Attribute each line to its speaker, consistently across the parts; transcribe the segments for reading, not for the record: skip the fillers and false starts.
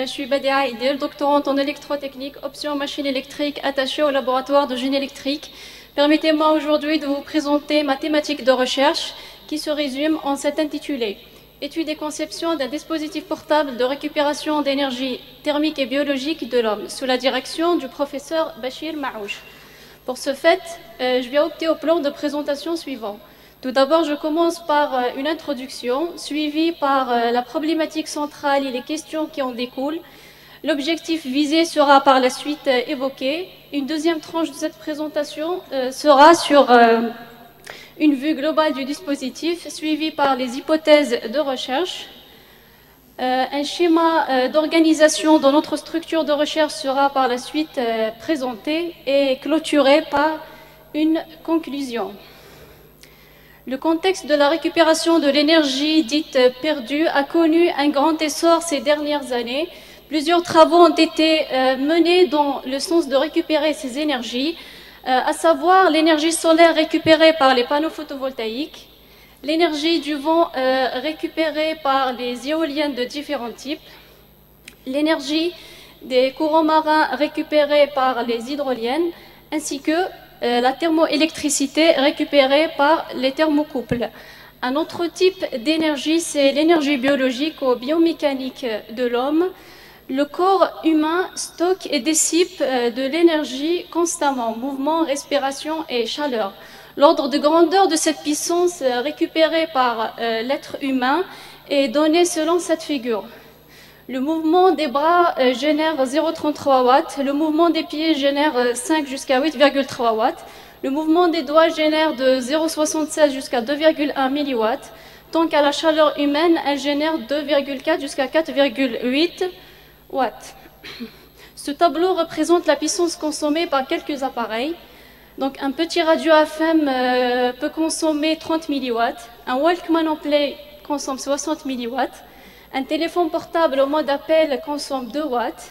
Speaker 1: Je suis Badia Aïdel, doctorante en électrotechnique, option machine électrique attachée au laboratoire de génie électrique. Permettez-moi aujourd'hui de vous présenter ma thématique de recherche qui se résume en cet intitulé « Étude et conception d'un dispositif portable de récupération d'énergie thermique et biologique de l'homme » sous la direction du professeur Bachir Maouch. Pour ce fait, je vais opter au plan de présentation suivant. Tout d'abord, je commence par une introduction, suivie par la problématique centrale et les questions qui en découlent. L'objectif visé sera par la suite évoqué. Une deuxième tranche de cette présentation sera sur une vue globale du dispositif, suivie par les hypothèses de recherche. Un schéma d'organisation dans notre structure de recherche sera par la suite présenté et clôturé par une conclusion. Le contexte de la récupération de l'énergie dite perdue a connu un grand essor ces dernières années. Plusieurs travaux ont été menés dans le sens de récupérer ces énergies, à savoir l'énergie solaire récupérée par les panneaux photovoltaïques, l'énergie du vent récupérée par les éoliennes de différents types, l'énergie des courants marins récupérée par les hydroliennes, ainsi que la thermoélectricité récupérée par les thermocouples. Un autre type d'énergie, c'est l'énergie biologique ou biomécanique de l'homme. Le corps humain stocke et dissipe de l'énergie constamment, mouvement, respiration et chaleur. L'ordre de grandeur de cette puissance récupérée par l'être humain est donné selon cette figure. Le mouvement des bras génère 0,33 watts, le mouvement des pieds génère 5 jusqu'à 8,3 watts, le mouvement des doigts génère de 0,76 jusqu'à 2,1 milliwatts, tant qu'à la chaleur humaine, elle génère 2,4 jusqu'à 4,8 watts. Ce tableau représente la puissance consommée par quelques appareils. Donc un petit radio FM peut consommer 30 milliwatts, un Walkman en play consomme 60 milliwatts, un téléphone portable au mode appel consomme 2 watts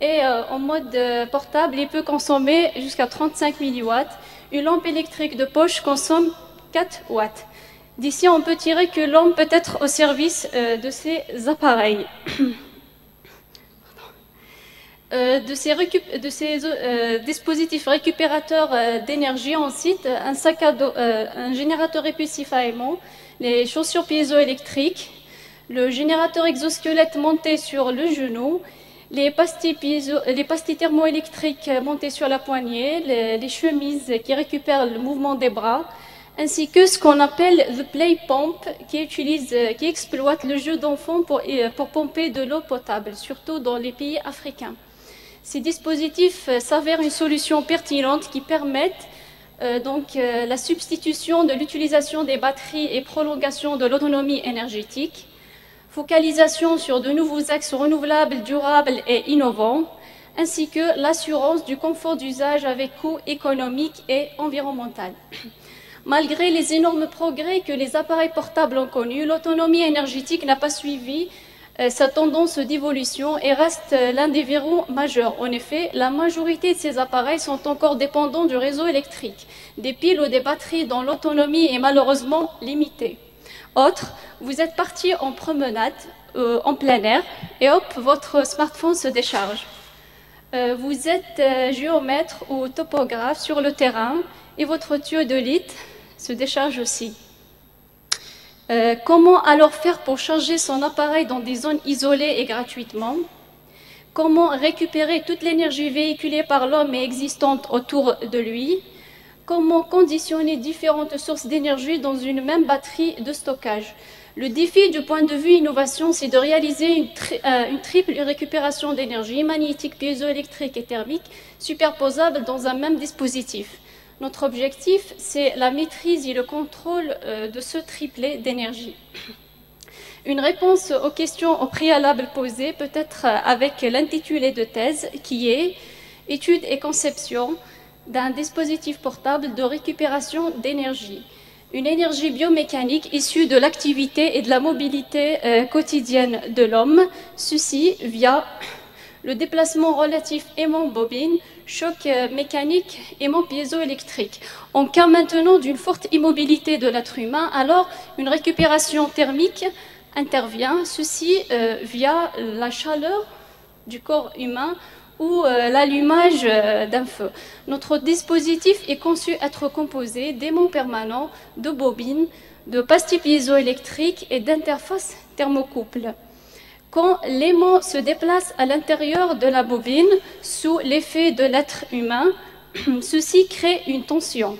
Speaker 1: et en mode portable, il peut consommer jusqu'à 35 milliwatts. Une lampe électrique de poche consomme 4 watts. D'ici, on peut tirer que l'homme peut être au service de ces appareils. De ces dispositifs récupérateurs d'énergie, on cite un sac à dos, un générateur répulsif à aimant, les chaussures piézoélectriques, le générateur exosquelette monté sur le genou, les pastilles thermoélectriques montées sur la poignée, les chemises qui récupèrent le mouvement des bras, ainsi que ce qu'on appelle the play pump, qui exploite le jeu d'enfant pour pomper de l'eau potable, surtout dans les pays africains. Ces dispositifs s'avèrent une solution pertinente qui permettent la substitution de l'utilisation des batteries et prolongation de l'autonomie énergétique, focalisation sur de nouveaux axes renouvelables, durables et innovants, ainsi que l'assurance du confort d'usage avec coût économique et environnemental. Malgré les énormes progrès que les appareils portables ont connus, l'autonomie énergétique n'a pas suivi sa tendance d'évolution et reste l'un des verrous majeurs. En effet, la majorité de ces appareils sont encore dépendants du réseau électrique, des piles ou des batteries dont l'autonomie est malheureusement limitée. Autre, vous êtes parti en promenade, en plein air, et hop, votre smartphone se décharge. Vous êtes géomètre ou topographe sur le terrain, et votre théodolite se décharge aussi. Comment alors faire pour charger son appareil dans des zones isolées et gratuitement? Comment récupérer toute l'énergie véhiculée par l'homme et existante autour de lui? Comment conditionner différentes sources d'énergie dans une même batterie de stockage? Le défi du point de vue innovation, c'est de réaliser une triple récupération d'énergie magnétique, piézoélectrique et thermique superposable dans un même dispositif. Notre objectif, c'est la maîtrise et le contrôle de ce triplet d'énergie. Une réponse aux questions au préalable posées peut être avec l'intitulé de thèse qui est « Étude et conception d'un dispositif portable de récupération d'énergie ». Une énergie biomécanique issue de l'activité et de la mobilité quotidienne de l'homme, ceci via le déplacement relatif aimant-bobine, choc mécanique aimant piézoélectrique. En cas maintenant d'une forte immobilité de l'être humain, alors une récupération thermique intervient, ceci via la chaleur du corps humain ou l'allumage d'un feu. Notre dispositif est conçu être composé d'aimants permanents, de bobines, de pastilles piézoélectriques et d'interfaces thermocouples. Quand l'aimant se déplace à l'intérieur de la bobine, sous l'effet de l'être humain, ceci crée une tension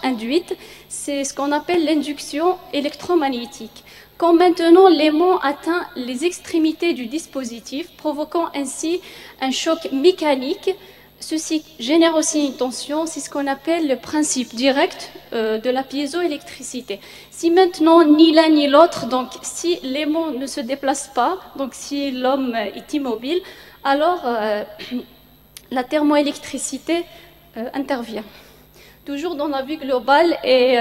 Speaker 1: induite. C'est ce qu'on appelle l'induction électromagnétique. Quand maintenant l'aimant atteint les extrémités du dispositif, provoquant ainsi un choc mécanique, ceci génère aussi une tension, c'est ce qu'on appelle le principe direct de la piézoélectricité. Si maintenant ni l'un ni l'autre, donc si l'aimant ne se déplace pas, donc si l'homme est immobile, alors la thermoélectricité intervient. Toujours dans la vue globale et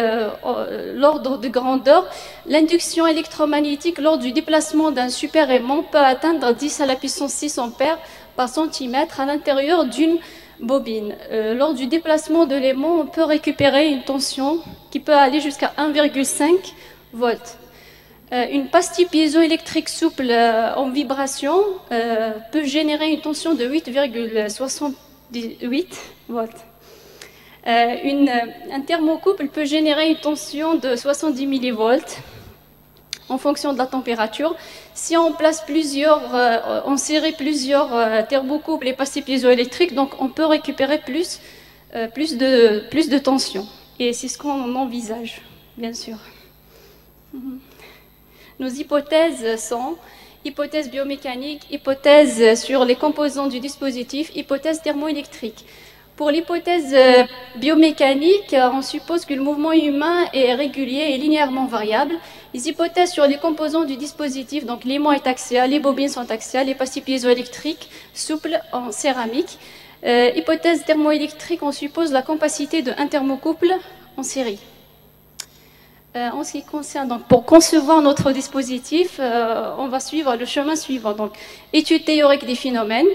Speaker 1: l'ordre de grandeur, l'induction électromagnétique lors du déplacement d'un super-aimant peut atteindre 10 à la puissance 6 ampères par centimètre à l'intérieur d'une bobine. Lors du déplacement de l'aimant, on peut récupérer une tension qui peut aller jusqu'à 1,5 volts. Une pastille piézoélectrique souple en vibration peut générer une tension de 8,68 volts. Un thermocouple peut générer une tension de 70 millivolts en fonction de la température. Si on place on série plusieurs thermocouples et pastilles piézoélectriques, donc on peut récupérer plus de tension. Et c'est ce qu'on envisage, bien sûr. Nos hypothèses sont hypothèse biomécanique, hypothèse sur les composants du dispositif, hypothèse thermoélectrique. Pour l'hypothèse biomécanique, on suppose que le mouvement humain est régulier et linéairement variable. Les hypothèses sur les composants du dispositif, donc l'aimant est axial, les bobines sont axiales, les pastilles piézoélectriques souples en céramique. Hypothèse thermoélectrique, on suppose la capacité d'un thermocouple en série. En ce qui concerne, donc, pour concevoir notre dispositif, on va suivre le chemin suivant. Donc, étude théorique des phénomènes.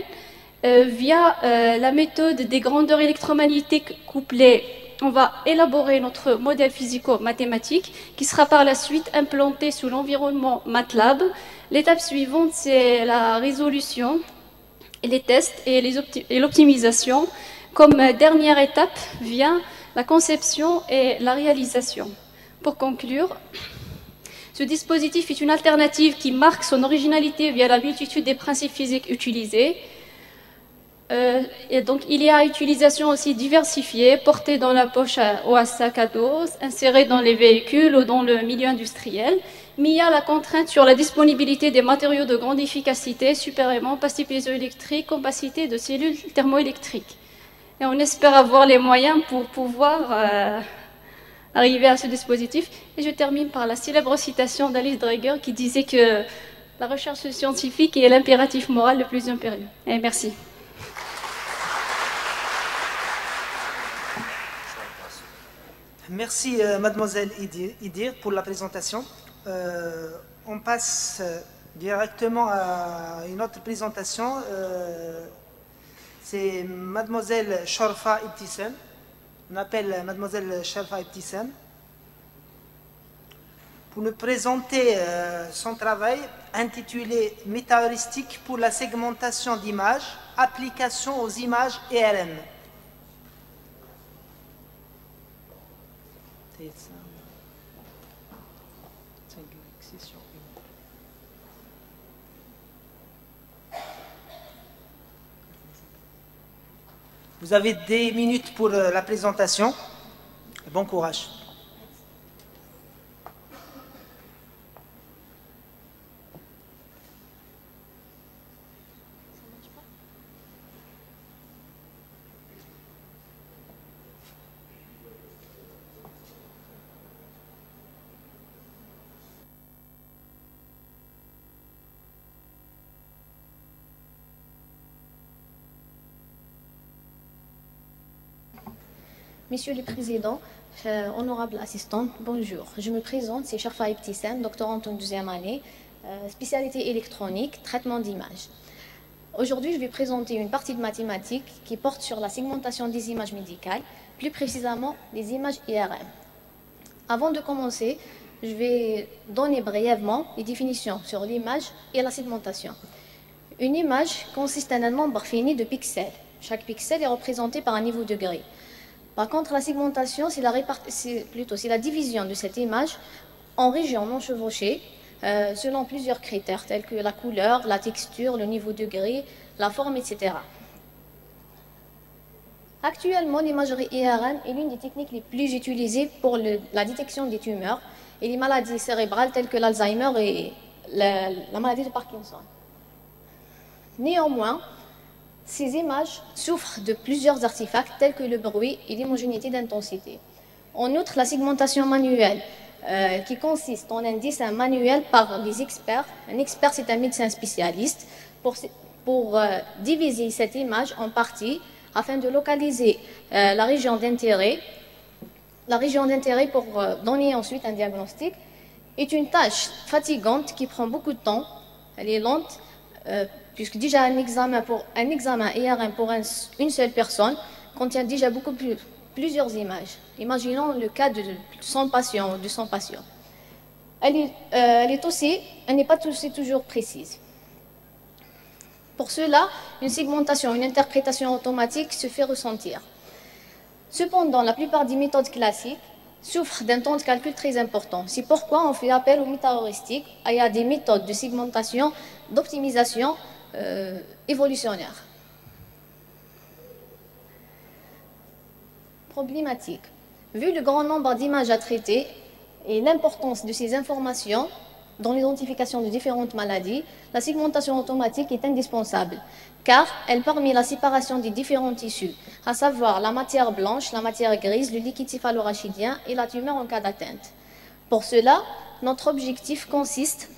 Speaker 1: Via la méthode des grandeurs électromagnétiques couplées, on va élaborer notre modèle physico-mathématique qui sera par la suite implanté sous l'environnement MATLAB. L'étape suivante, c'est la résolution, les tests et l'optimisation. Comme dernière étape vient la conception et la réalisation. Pour conclure, ce dispositif est une alternative qui marque son originalité via la multitude des principes physiques utilisés. Et donc, il y a utilisation aussi diversifiée, portée dans la poche ou à sac à dos, insérée dans les véhicules ou dans le milieu industriel. Mais il y a la contrainte sur la disponibilité des matériaux de grande efficacité, super-aimants, pastilles piézoélectriques, capacité de cellules thermoélectriques. Et on espère avoir les moyens pour pouvoir arriver à ce dispositif. Et je termine par la célèbre citation d'Alice Dreger qui disait que la recherche scientifique est l'impératif moral le plus impérieux. Et merci.
Speaker 2: Merci mademoiselle Idir pour la présentation. On passe directement à une autre présentation. C'est mademoiselle Sharfa Ibtissam. On appelle mademoiselle Sharfa Ibtissam pour nous présenter son travail intitulé Métaheuristique pour la segmentation d'images, application aux images ERM. Vous avez des minutes pour la présentation. Bon courage.
Speaker 3: Monsieur le Président, honorable assistante, bonjour. Je me présente, c'est Sharfa Ibtissam, doctorante en deuxième année, spécialité électronique, traitement d'images. Aujourd'hui, je vais présenter une partie de mathématiques qui porte sur la segmentation des images médicales, plus précisément les images IRM. Avant de commencer, je vais donner brièvement les définitions sur l'image et la segmentation. Une image consiste en un nombre fini de pixels. Chaque pixel est représenté par un niveau de gris. Par contre, la segmentation, c'est la division de cette image en régions non chevauchées, selon plusieurs critères, tels que la couleur, la texture, le niveau de gris, la forme, etc. Actuellement, l'imagerie IRM est l'une des techniques les plus utilisées pour la détection des tumeurs et les maladies cérébrales telles que l'Alzheimer et la maladie de Parkinson. Néanmoins, ces images souffrent de plusieurs artefacts tels que le bruit et l'homogénéité d'intensité. En outre, la segmentation manuelle, qui consiste en un dessin manuel par les experts. Un expert, c'est un médecin spécialiste, pour diviser cette image en parties afin de localiser la région d'intérêt. La région d'intérêt pour donner ensuite un diagnostic est une tâche fatigante qui prend beaucoup de temps. Elle est lente, puisque déjà un examen IRM pour une seule personne contient déjà plusieurs images. Imaginons le cas de 100 patients ou de 100 patients. Elle n'est pas toujours précise. Pour cela, une segmentation, une interprétation automatique se fait ressentir. Cependant, la plupart des méthodes classiques souffrent d'un temps de calcul très important. C'est pourquoi on fait appel aux métaheuristiques et à des méthodes de segmentation, d'optimisation évolutionnaires. Problématique. Vu le grand nombre d'images à traiter et l'importance de ces informations dans l'identification de différentes maladies, la segmentation automatique est indispensable, car elle permet la séparation des différents tissus, à savoir la matière blanche, la matière grise, le liquide céphalorachidien et la tumeur en cas d'atteinte. Pour cela, notre objectif consiste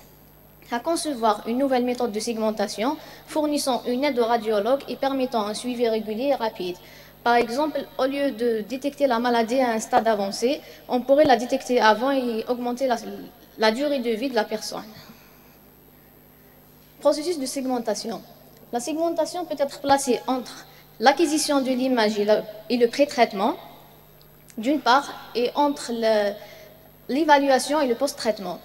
Speaker 3: à concevoir une nouvelle méthode de segmentation fournissant une aide au radiologue et permettant un suivi régulier et rapide. Par exemple, au lieu de détecter la maladie à un stade avancé, on pourrait la détecter avant et augmenter la durée de vie de la personne. Processus de segmentation. La segmentation peut être placée entre l'acquisition de l'image et le pré-traitement, d'une part, et entre l'évaluation et le post-traitement.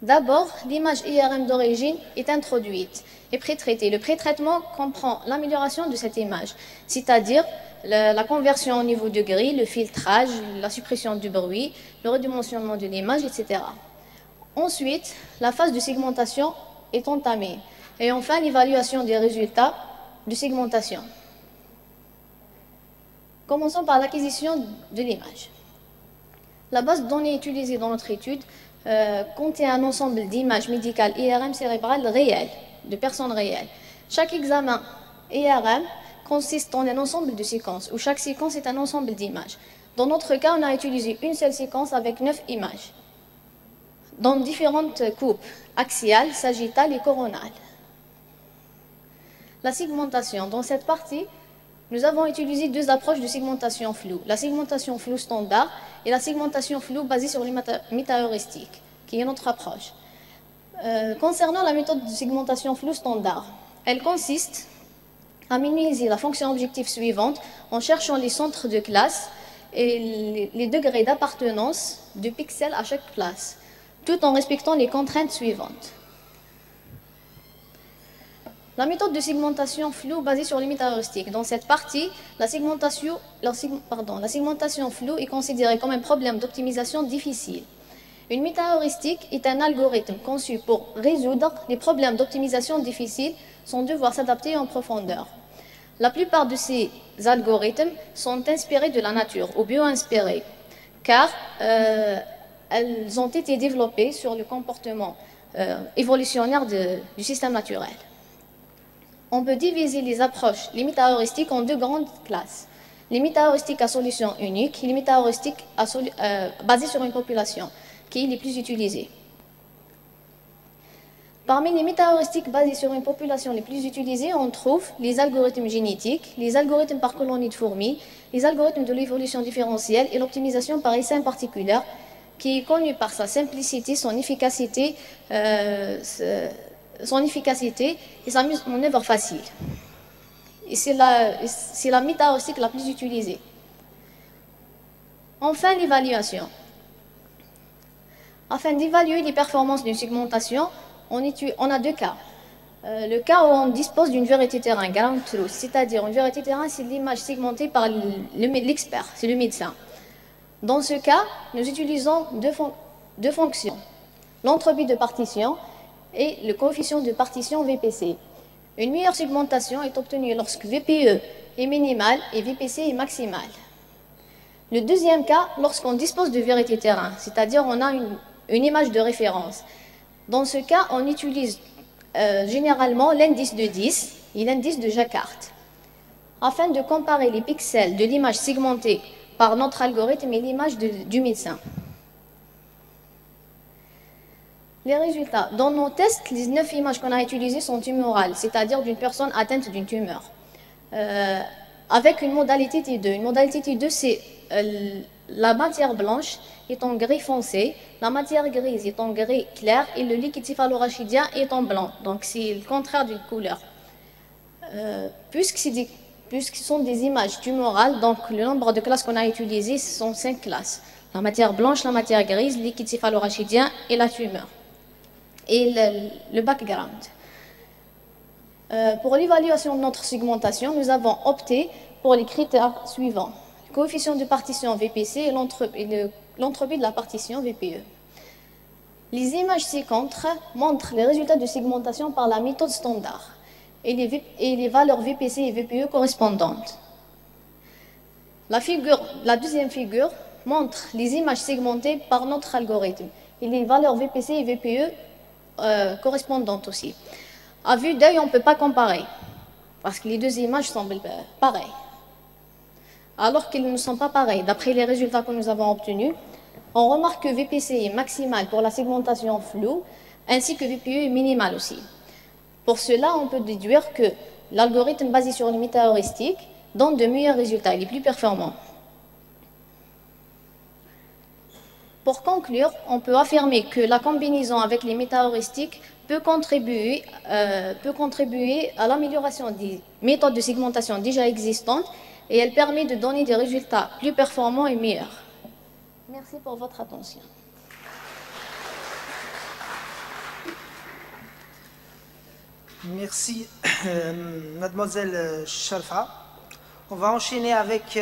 Speaker 3: D'abord, l'image IRM d'origine est introduite et pré-traitée. Le pré-traitement comprend l'amélioration de cette image, c'est-à-dire la conversion au niveau de grille, le filtrage, la suppression du bruit, le redimensionnement de l'image, etc. Ensuite, la phase de segmentation est entamée. Et enfin, l'évaluation des résultats de segmentation. Commençons par l'acquisition de l'image. La base de données utilisée dans notre étude contient un ensemble d'images médicales IRM cérébrales réelles, de personnes réelles. Chaque examen IRM consiste en un ensemble de séquences, où chaque séquence est un ensemble d'images. Dans notre cas, on a utilisé une seule séquence avec 9 images, dans différentes coupes, axiales, sagittales et coronales. La segmentation. Dans cette partie, nous avons utilisé deux approches de segmentation floue. La segmentation floue standard et la segmentation floue basée sur les métaheuristiques, qui est notre approche. Concernant la méthode de segmentation floue standard, elle consiste à minimiser la fonction objectif suivante en cherchant les centres de classe et les degrés d'appartenance de pixels à chaque classe, tout en respectant les contraintes suivantes. La méthode de segmentation floue basée sur les métaheuristiques. Dans cette partie, la segmentation floue est considérée comme un problème d'optimisation difficile. Une métaheuristique est un algorithme conçu pour résoudre les problèmes d'optimisation difficiles sans devoir s'adapter en profondeur. La plupart de ces algorithmes sont inspirés de la nature ou bio-inspirés, car elles ont été développées sur le comportement évolutionnaire du système naturel. On peut diviser les métaheuristiques en deux grandes classes. Les métaheuristiques à solution unique et les métaheuristiques basées sur une population, qui est les plus utilisées. Parmi les métaheuristiques basées sur une population les plus utilisées, on trouve les algorithmes génétiques, les algorithmes par colonie de fourmis, les algorithmes de l'évolution différentielle et l'optimisation par essaim particulier, qui est connue par sa simplicité, son efficacité et sa mise en œuvre facile. Et c'est la métaheuristique la plus utilisée. Enfin, l'évaluation. Afin d'évaluer les performances d'une segmentation, on a deux cas. Le cas où on dispose d'une vérité terrain, ground truth, c'est-à-dire une vérité terrain, c'est l'image segmentée par l'expert, c'est le médecin. Dans ce cas, nous utilisons deux fonctions, l'entropie de partition et le coefficient de partition VPC. Une meilleure segmentation est obtenue lorsque VPE est minimal et VPC est maximal. Le deuxième cas, lorsqu'on dispose de vérité terrain, c'est-à-dire on a une image de référence. Dans ce cas, on utilise généralement l'indice de 10 et l'indice de Jacquard, afin de comparer les pixels de l'image segmentée par notre algorithme et l'image du médecin. Les résultats. Dans nos tests, les 9 images qu'on a utilisées sont tumorales, c'est-à-dire d'une personne atteinte d'une tumeur, avec une modalité T2. Une modalité T2, c'est la matière blanche est en gris foncé, la matière grise est en gris clair et le liquide céphalorachidien est en blanc. Donc c'est le contraire d'une couleur. Puisque ce sont des images tumorales, donc le nombre de classes qu'on a utilisées sont 5 classes. La matière blanche, la matière grise, le liquide céphalorachidien et la tumeur. Et le background. Pour l'évaluation de notre segmentation, nous avons opté pour les critères suivants. Le coefficient de partition VPC et l'entropie de la partition VPE. Les images ci-contre montrent les résultats de segmentation par la méthode standard et les valeurs VPC et VPE correspondantes. La deuxième figure montre les images segmentées par notre algorithme et les valeurs VPC et VPE correspondantes aussi. À vue d'œil, on ne peut pas comparer parce que les deux images semblent pareilles, alors qu'ils ne sont pas pareils. D'après les résultats que nous avons obtenus, on remarque que VPC est maximal pour la segmentation floue, ainsi que VPE est minimal aussi. Pour cela, on peut déduire que l'algorithme basé sur une méta-heuristique donne de meilleurs résultats, il est plus performant. Pour conclure, on peut affirmer que la combinaison avec les méta-heuristiques peut contribuer à l'amélioration des méthodes de segmentation déjà existantes et elle permet de donner des résultats plus performants et meilleurs. Merci pour votre attention.
Speaker 2: Merci, mademoiselle Sharfa. On va enchaîner avec